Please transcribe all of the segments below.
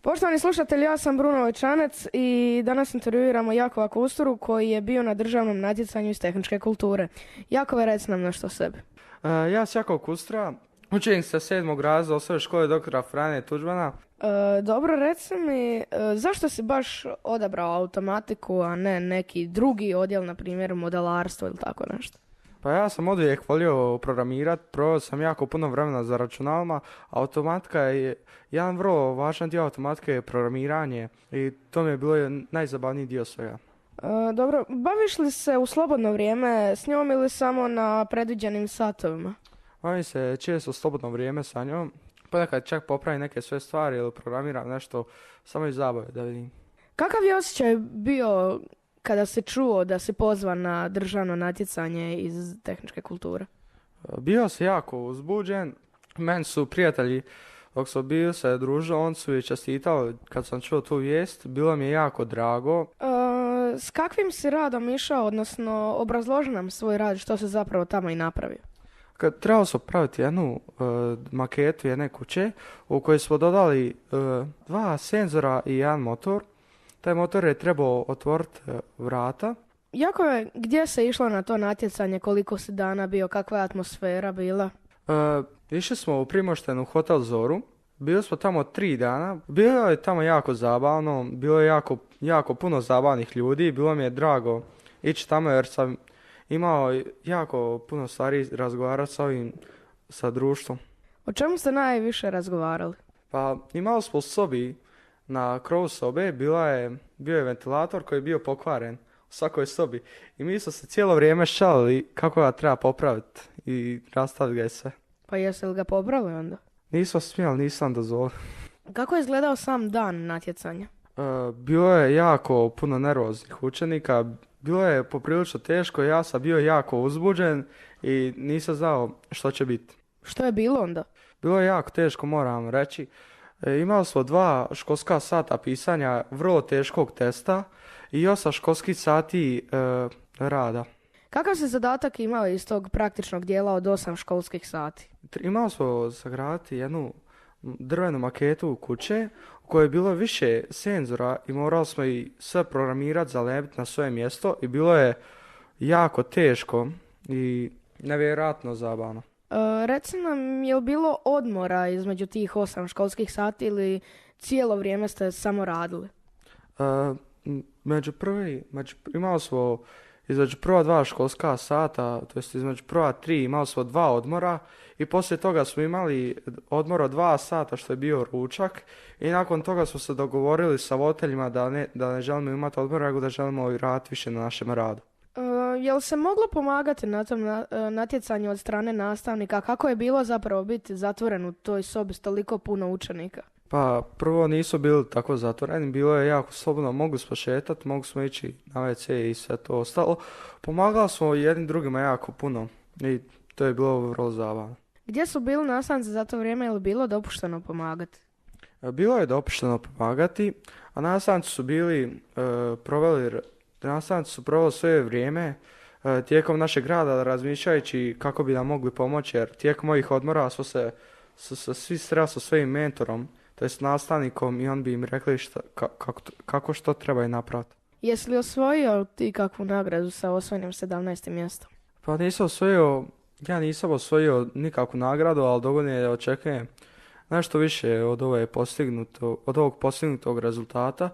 Poštovani slušatelji, ja sam Bruno Večanec i danas intervjuiramo Jakova Kusturu koji je bio na državnom natjecanju iz tehničke kulture. Jakove, reci nam nešto o sebi. Ja sam Jakov Kustura, učenik sa 7. razreda osnovne škole doktora Franje Tuđmana. Dobro, reci mi, zašto si baš odabrao automatiku, a ne neki drugi odjel, na primjer modelarstvo ili tako nešto? Pa ja sam oduvijek volio programirati, proveo sam jako puno vremena za računalima. Automatika je jedan vrlo važan dio automatike je programiranje i to mi je bilo najzabavniji dio svega. Dobro, baviš li se u slobodno vrijeme s njom ili samo na predviđenim satovima? Bavim se često u slobodno vrijeme sa njom, ponekad čak popravim neke sve stvari ili programiram nešto samo iz zabave da vidim. Kakav je osjećaj bio kada si čuo da si pozvan na državno natjecanje iz tehničke kulture? Bio sam jako uzbuđen, meni su prijatelji dok smo bili se družili, on su i čestitali kad sam čuo tu vijest, bilo mi je jako drago. S kakvim si radom išao, odnosno obrazloži nam svoj rad, što se zapravo tamo i napravio? Kad trebalo smo praviti jednu maketu jedne kuće u kojoj smo dodali dva senzora i jedan motor. Taj motor je trebao otvoriti vrata. Jakove, gdje se išlo na to natjecanje, koliko si dana bio, kakva je atmosfera bila? Išli smo u Primoštenu hotel Zoru. Bili smo tamo 3 dana. Bilo je tamo jako zabavno, bilo je jako puno zabavnih ljudi. Bilo mi je drago ići tamo jer sam imao jako puno stvari razgovarati sa društvom. O čemu ste najviše razgovarali? Pa imali smo u sobi, na krovu sobe, bio je ventilator koji je bio pokvaren u svakoj sobi. I mi smo se cijelo vrijeme šalili kako ga treba popraviti i rastaviti ga i sve. Pa jesi li ga pobrali onda? Nisam smjeli, nisam dozvolio. Kako je izgledao sam dan natjecanja? Bilo je jako puno nervoznih učenika, bilo je poprilično teško, ja sam bio jako uzbuđen i nisam znao što će biti. Što je bilo onda? Bilo je jako teško, moram reći. Imali smo 2 školska sata pisanja vrlo teškog testa i 8 školskih sati rada. Kakav si zadatak imao iz tog praktičnog dijela od 8 školskih sati? Imali smo sagraditi jednu drvenu maketu kuće u kojoj je bilo više senzora i morali smo i sve programirati, zalepiti na svoje mjesto i bilo je jako teško i nevjerojatno zabavno. Reci nam, je li bilo odmora između tih 8 školskih sati ili cijelo vrijeme ste samo radili? Imali smo između prva 2 školska sata, to jest između prva 3 imali smo 2 odmora i poslije toga smo imali odmor od 2 sata što je bio ručak i nakon toga smo se dogovorili sa voditeljima da ne želimo imati odmora, nego da želimo i raditi više na našem radu. Je li se moglo pomagati na tom natjecanju od strane nastavnika? Kako je bilo zapravo biti zatvoren u toj sobi s toliko puno učenika? Pa prvo nisu bili tako zatvoreni, bilo je jako slobodno, mogli smo šetati, mogli smo ići na WC i sve to ostalo. Pomagali smo jednim drugima jako puno i to je bilo vrlo zabavno. Gdje su bili nastavnici za to vrijeme, je li bilo dopušteno pomagati? Bilo je dopušteno pomagati, a nastavnici su proveli svoje vrijeme tijekom našeg rada razmišljajući kako bi nam mogli pomoći, jer tijekom mojih odmora smo se svi sreli sa svojim mentorom, to jest nastavnikom, i on bi im rekli kako što treba i napraviti. Jesi li osvojio ti kakvu nagradu sa osvojenim 17. mjestom? Pa ja nisam osvojio nikakvu nagradu, ali dogodine očekujem nešto više od ovog postignutog rezultata.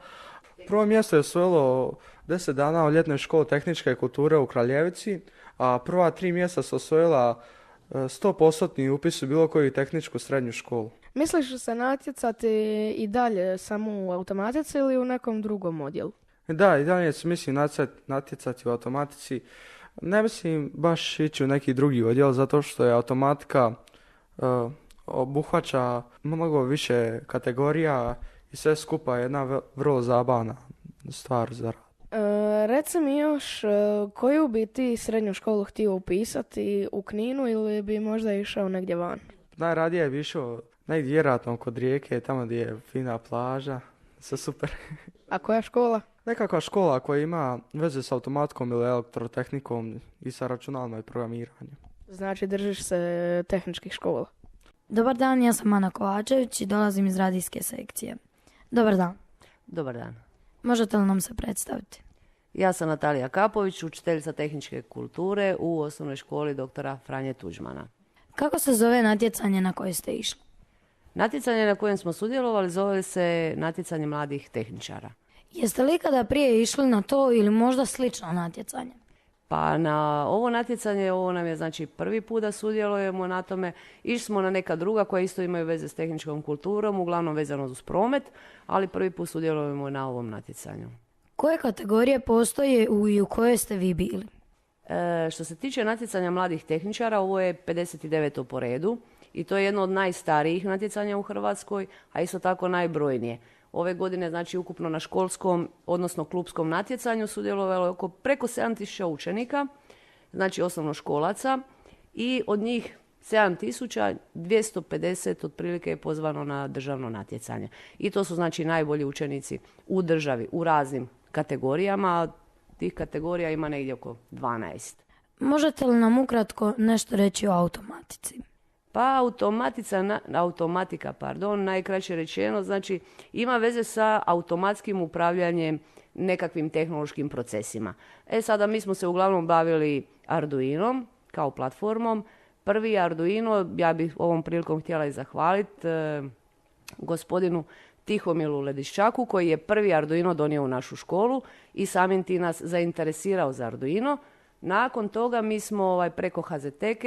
Prvo mjesto je osvojilo 10 dana u ljetnoj školi tehničke kulture u Kraljevici, a prva 3 mjesta su osvojila 100% upis u bilo koju tehničku srednju školu. Misliš se natjecati i dalje samo u automatici ili u nekom drugom odjelu? Da, i dalje se mislim natjecati u automatici. Ne mislim baš ići u neki drugi odjel zato što je automatika obuhvaća mnogo više kategorija i sve skupa je jedna vrlo zabavna stvar za rad. Reci mi još, koju bi ti srednju školu htio upisati, u Kninu ili bi možda išao negdje van? Najradije bi išao negdje vjerojatno kod Rijeke, tamo gdje je fina plaža, sve super. A koja škola? Nekakva škola koja ima veze s automatikom ili elektrotehnikom i sa računalima i programiranjem. Znači držiš se tehničkih škola. Dobar dan, ja sam Ana Kovačević i dolazim iz radijske sekcije. Dobar dan. Dobar dan. Možete li nam se predstaviti? Ja sam Natalija Kapović, učiteljica tehničke kulture u osnovnoj školi doktora Franje Tuđmana. Kako se zove natjecanje na koje ste išli? Natjecanje na kojem smo sudjelovali zove se natjecanje mladih tehničara. Jeste li ikada prije išli na to ili možda slično natjecanje? Pa na ovo natjecanje, ovo nam je znači prvi put da sudjelujemo na tome. Išli smo na neka druga koja isto imaju veze s tehničkom kulturom, uglavnom vezano uz promet, ali prvi put sudjelujemo na ovom natjecanju. Koje kategorije postoje i u kojoj ste vi bili? Što se tiče natjecanja mladih tehničara, ovo je 59. po redu i to je jedno od najstarijih natjecanja u Hrvatskoj, a isto tako najbrojnije. Ove godine, znači, ukupno na školskom, odnosno klupskom natjecanju sudjelovalo je oko preko 7000 učenika, znači osnovnoškolaca, i od njih 7250 otprilike je pozvano na državno natjecanje. I to su, znači, najbolji učenici u državi, u raznim kategorijama. Tih kategorija ima negdje oko 12. Možete li nam ukratko nešto reći o automatici? Pa automatika, najkraće rečeno, znači ima veze sa automatskim upravljanjem nekakvim tehnološkim procesima. Sada mi smo se uglavnom bavili Arduinom kao platformom. Prvi Arduino, ja bih ovom prilikom htjela i zahvaliti gospodinu Tihomilu Lediščaku, koji je prvi Arduino donio u našu školu i samim tim nas zainteresirao za Arduino. Nakon toga mi smo preko HZTK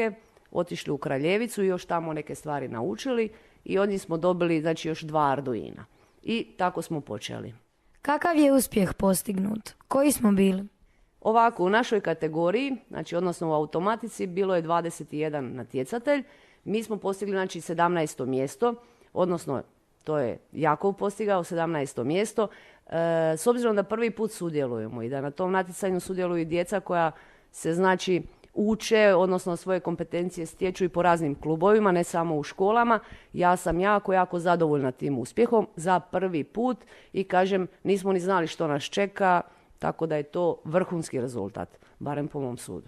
otišli u Kraljevicu i još tamo neke stvari naučili i od njih smo dobili, znači, još 2 Arduina. I tako smo počeli. Kakav je uspjeh postignut? Koji smo bili? Ovako, u našoj kategoriji, znači odnosno u automatici, bilo je 21 natjecatelj. Mi smo postigli, znači, 17. mjesto, odnosno to je Jakov postigao 17. mjesto. S obzirom da prvi put sudjelujemo i da na tom natjecanju sudjeluju djeca koja se, znači, uče, odnosno svoje kompetencije stječu i po raznim klubovima, ne samo u školama. Ja sam jako zadovoljna tim uspjehom za prvi put i kažem, nismo ni znali što nas čeka, tako da je to vrhunski rezultat, barem po mom sudu.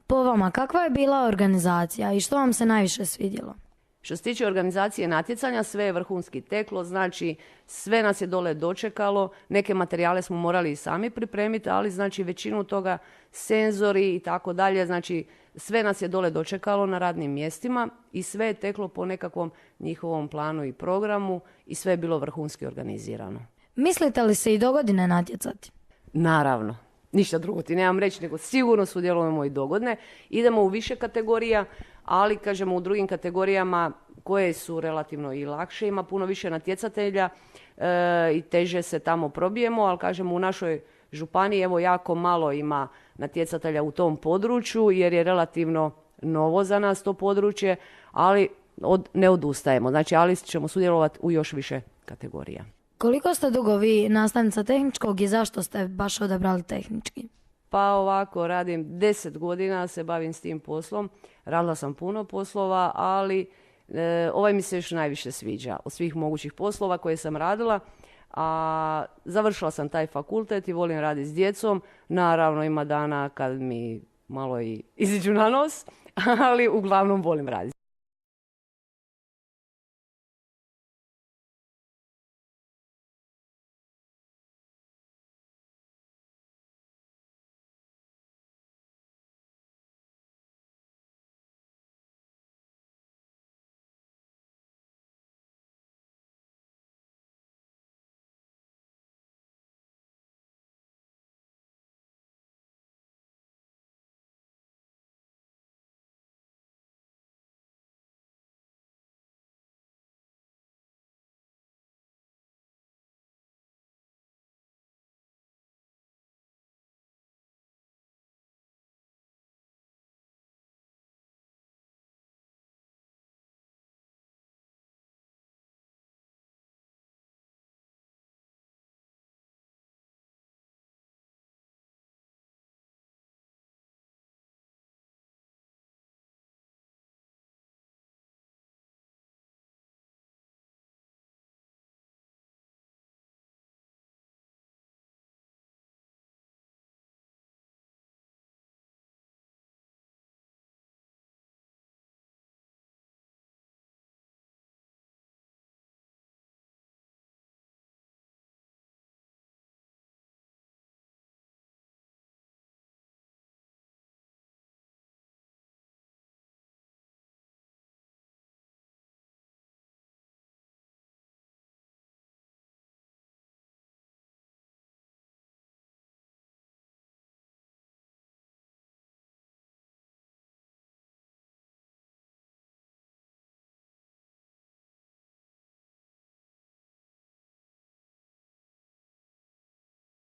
Po vama, kakva je bila organizacija i što vam se najviše svidjelo? Što se tiče organizacije natjecanja, sve je vrhunski teklo, znači sve nas je dole dočekalo, neke materijale smo morali i sami pripremiti, ali znači većinu toga, senzori i tako dalje, znači sve nas je dole dočekalo na radnim mjestima i sve je teklo po nekakvom njihovom planu i programu i sve je bilo vrhunski organizirano. Mislite li se i dogodine natjecati? Naravno. Ništa drugo ti nemam reći, nego sigurno sudjelujemo i dogodine. Idemo u više kategorija, ali kažemo u drugim kategorijama koje su relativno i lakše, ima puno više natjecatelja i teže se tamo probijemo, ali kažemo u našoj županiji evo jako malo ima natjecatelja u tom području jer je relativno novo za nas to područje, ali ne odustajemo. Znači, ali ćemo sudjelovati u još više kategorija. Koliko ste dugo vi nastavnica tehničkog i zašto ste baš odabrali tehnički? Pa ovako, radim 10 godina, se bavim s tim poslom. Radila sam puno poslova, ali ovaj mi se još najviše sviđa od svih mogućih poslova koje sam radila. A završila sam taj fakultet i volim raditi s djecom. Naravno, ima dana kad mi malo i iziđu na nos, ali uglavnom volim raditi.